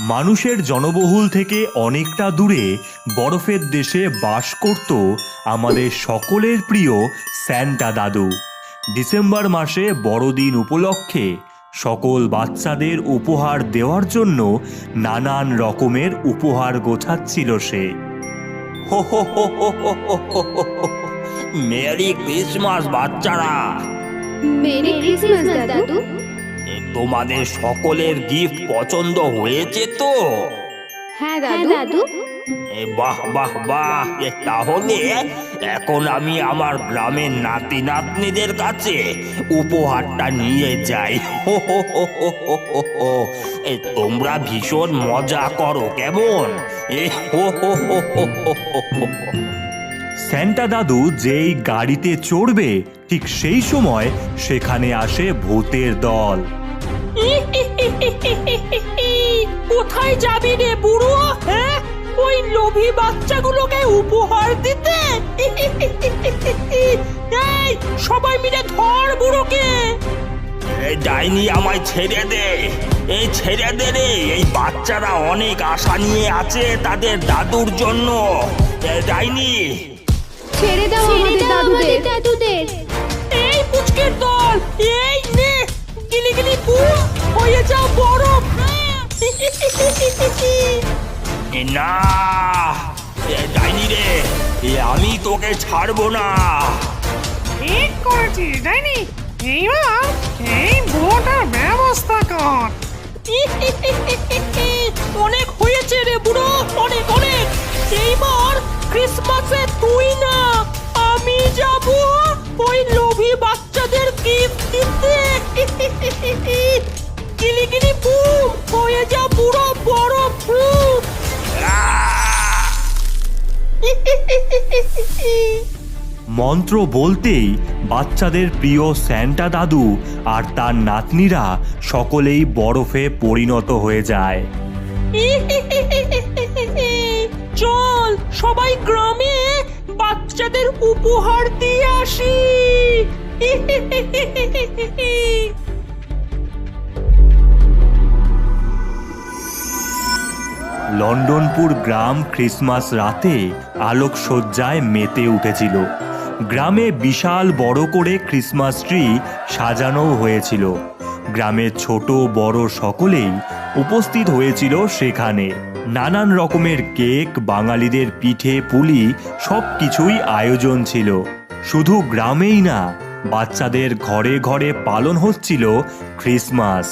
মানুষের জনবহুল থেকে অনেকটা দূরে বরফের দেশে বাস করত আমাদের সকলের প্রিয় স্যান্টা দাদু। ডিসেম্বর মাসে বড়দিন উপলক্ষে সকল বাচ্চাদের উপহার দেওয়ার জন্য নানান রকমের উপহার গোছাচ্ছিল সে। হো হো হো হো হো হো হো হো হো। মেরি ক্রিসমাস বাচ্চারা, মেরি ক্রিসমাস দাদু। তোমাদের সকলের গিফট পছন্দ হয়েছে তো? হ্যাঁ দাদু। বাহ বাহ বাহ। তাহলে এখন আমি আমার গ্রামের নাতি নাতনিদের কাছে উপহারটা নিয়ে যাই। হো হো হো হো হো হো হো। তোমরা ভীষণ মজা করো কেমন? হো হো হো হো হো হো হো। স্যান্টা দাদু যেই গাড়িতে চড়বে ঠিক সেই সময় সেখানে আসে ভূতের দল। কোথায় যাবি রে বুড়ো? হ্যাঁ, ওই লোভী বাচ্চাগুলোকে উপহার দিতে? এই সবাই মিলে ধর বুড়োকে। ডাইনি, আমায় ছেড়ে দে, এই ছেড়ে দে রে। এই বাচ্চারা অনেক আশা নিয়ে আছে তাদের দাদুর জন্য। ডাইনি, ছেড়ে দাও আমাদের দাদুদের। এই পুচকের দল, এই নে গিলি গিলি বুম হয়ে যাও বরফ। না ডাইনি রে, আমি তোকে ছাড়বো না। ঠিক করেছিস ডাইনি। এইবার এই বুড়োটার ব্যবস্থা কর। অনেক হয়েছে রে বুড়ো, অনেক অনেক। এইবার ক্রিসমাসে তুই না আমি যাব ওই লোভী বাচ্চাদের গিফট দিতে। গিলি গিলি বুম হয়ে যা বুড়ো বড় ফুট। মন্ত্র বলতেই বাচ্চাদের প্রিয় স্যান্টা দাদু আর তার নাতনিরা সকলেই বরফে পরিণত হয়ে যায়। চল সবাই গ্রামে বাচ্চাদের উপহার দিয়ে আসি। লন্ডনপুর গ্রাম ক্রিসমাস রাতে আলোকসজ্জায় মেতে উঠেছিল। গ্রামে বিশাল বড় করে ক্রিসমাস ট্রি সাজানো হয়েছিল। গ্রামের ছোট বড় সকলেই উপস্থিত হয়েছিল সেখানে। নানান রকমের কেক, বাঙালিদের পিঠে পুলি সব কিছুই আয়োজন ছিল। শুধু গ্রামেই না, বাচ্চাদের ঘরে ঘরে পালন হচ্ছিল ক্রিসমাস।